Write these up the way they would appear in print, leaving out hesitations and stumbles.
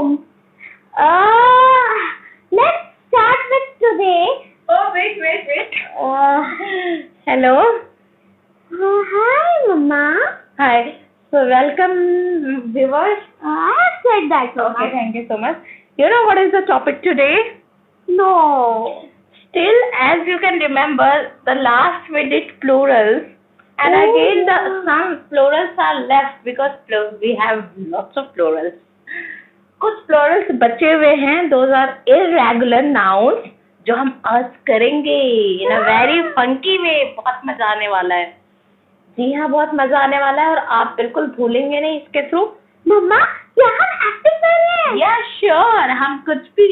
room. Let's start with today. Oh, wait. Hello. Hi, Mama. Hi. So, welcome, viewers. I have said that, Mama. Okay, thank you so much. You know what is the topic today? No. Still, as you can remember, the last we did plurals. And again, some plurals are left because we have lots of plurals. कुछ plurals बचे हुए हैं. Those are irregular nouns जो हम आज करेंगे in a very funky way. बहुत मजा आने वाला है. जी हाँ, बहुत मजा आने वाला है और आप बिल्कुल भूलेंगे नहीं इसके थ्रू. मम्मा, क्या हम एक्टिंग कर रहे हैं? या श्योर, हम कुछ भी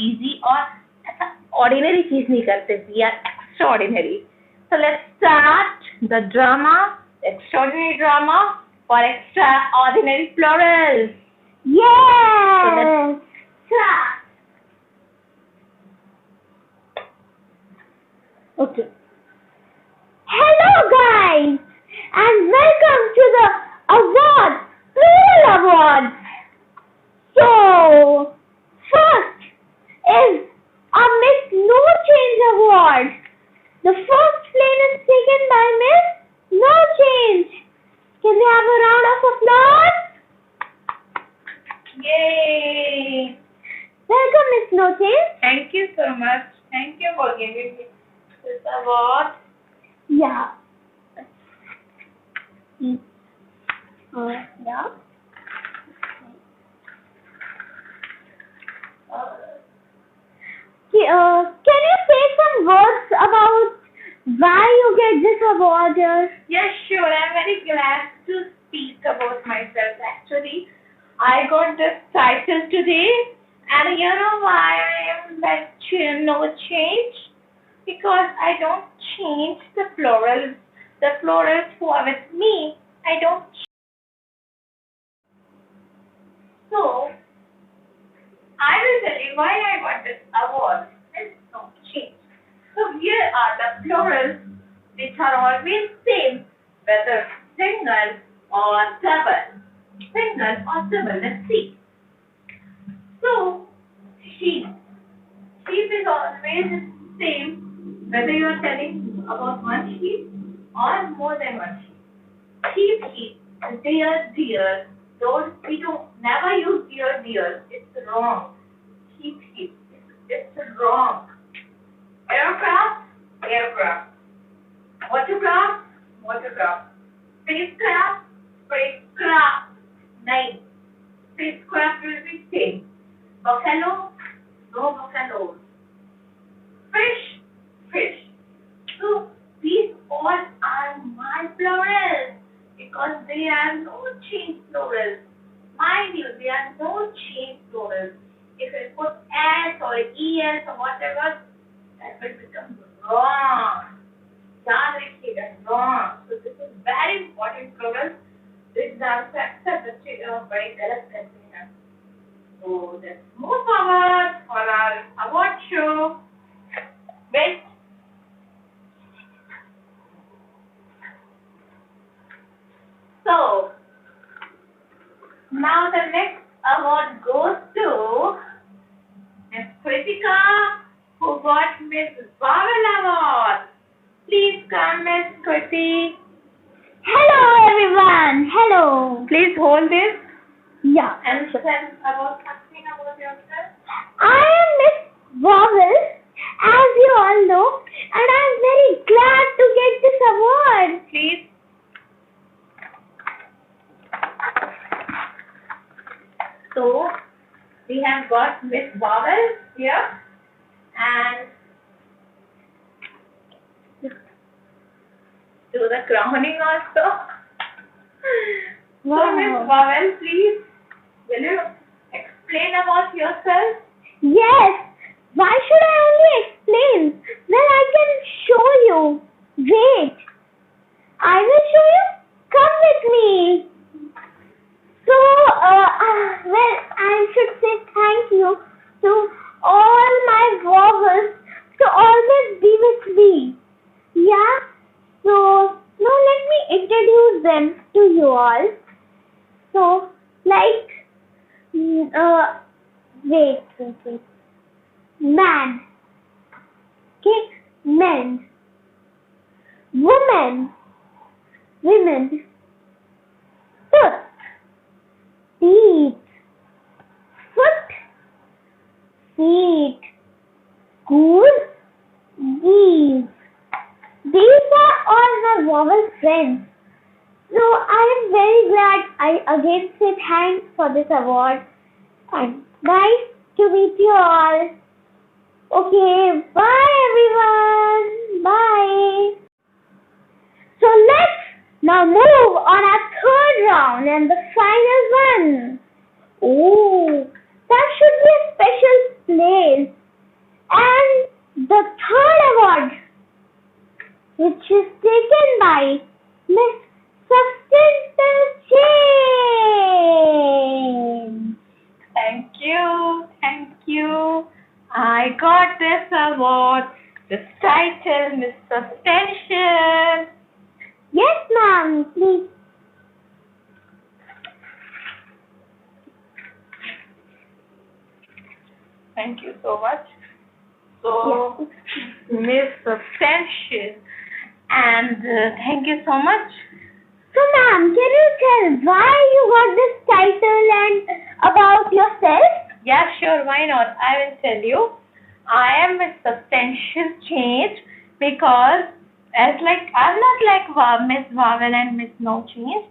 इजी और ऐसा ऑर्डिनरी चीज नहीं करते. We are extraordinary. So let's start the drama, extraordinary drama for extraordinary plurals. Yes. So let's start. Okay. Hello guys and welcome to the awards, plural awards. So first is a Miss No Change Award. The first place is taken by Miss No Change. Can we have a round of applause? Yay! Welcome, Miss No Change. Thank you so much. Thank you for giving me this award. Yeah. Yeah. Can you say some words about why you get this award here? Yes, sure. I'm very glad to speak about myself. Actually, I got this title today, and you know why I am like no change? Because I don't change the plurals. The plurals who are with me, I don't change. So, I will tell you why I got this award. There's no change. So here are the plurals which are always same, whether single or double. Single or double. Let's see. So sheep. Sheep is always same, whether you are telling about one sheep or more than one sheep. Sheep. Deer. We don't never use deer. It's wrong. Sheep. It's wrong. Aircraft. Watercraft. Spacecraft. Nine. Spacecraft will be same. Buffalo. No buffaloes. Fish. So these all are my plurals because they are no change plurals. Mind you, they are no change plurals. If I put S or ES or whatever, that will become wrong. याद रखिएगा wrong. So this is very important plural. This answer अक्सर बच्चे बड़े गलत करते हैं. So let's move forward for our award show. Wait. So now the next award goes to Miss Kritika, who got Miss Vowel Award. Please come, Miss Kriti. Hello everyone. Hello. Please hold this Yeah. and tell about something about yourself. I am Miss Vowel, as you all know, and I am very glad to get this award. Please. So we have got Miss Vowel here and do the crowning also. Wow. So Miss Vowel, please, will you explain about yourself? Yes. Why should I only explain? Well, I can show you. Wait. I will show you. Come with me. So, well, I should say thank you to all my vowels to always be with me. Yeah? So, now let me introduce them to you all. So, like Wait. Man. Okay. Men. Woman. Women. Foot. Feet. Foot. Feet. School. Geese. These are all my vowel friends. So I am very glad I again say thanks for this award. And nice to meet you all. Okay, bye everyone. Bye. So let's now move on our third round and the final one. Oh, that should be a special place. And the third award, which is taken by Miss Substantial Change. Thank you. I got this award. This title, Miss Substantial. Yes, ma'am, please. Thank you so much. So, Miss Substantial, and thank you so much. So, ma'am, can you tell why you got this title and about yourself? Yeah, sure, why not? I will tell you. I am Miss Substantial Change because I'm not like Miss Vowel and Miss No Change.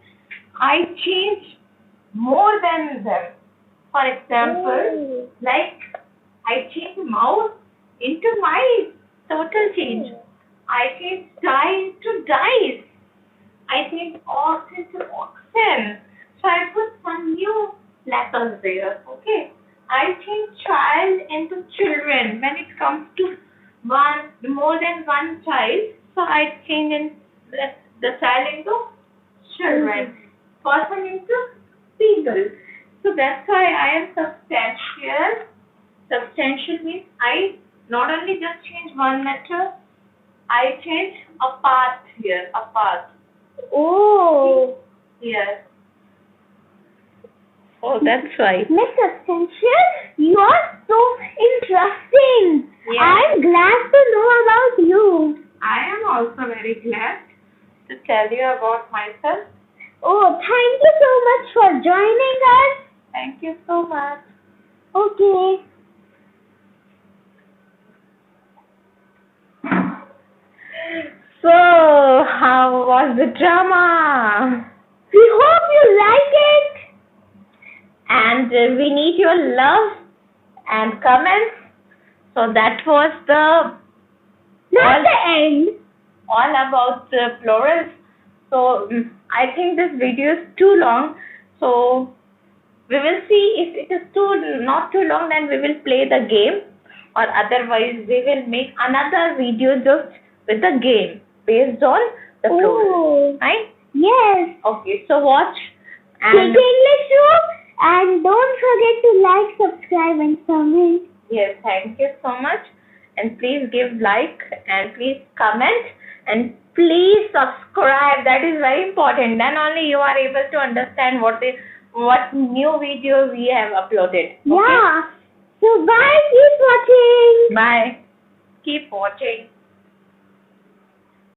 I change more than them. For example, like I change mouse into mice. Total change. I change die into dice. I change ox into oxen. So I put some new letters there. Okay. I change child into children when it comes to more than one child. So I change in the child into children, person into people. So that's why I am substantial. Substantial means I not only just change one letter, I change a part here, a part. Oh. Yes. Oh, that's why. Miss Substantial, you are so interesting. Yes. I'm glad to know about you. I am also very glad to tell you about myself. Oh, thank you so much for joining us. Thank you so much. Okay. So, how was the drama? We hope you like it. And we need your love and comments. So that was Not the end. all about the plurals. So I think this video is too long. So we will see if it is not too long, then we will play the game, or otherwise we will make another video just with the game based on the plurals. Right? Yes. Okay. So watch Take and English room and don't forget to like, subscribe and comment. yes, thank you so much. And please give like and please comment and please subscribe. That is very important. Then only you are able to understand what new video we have uploaded. Okay? Yeah. So bye. Keep watching. Bye. Keep watching.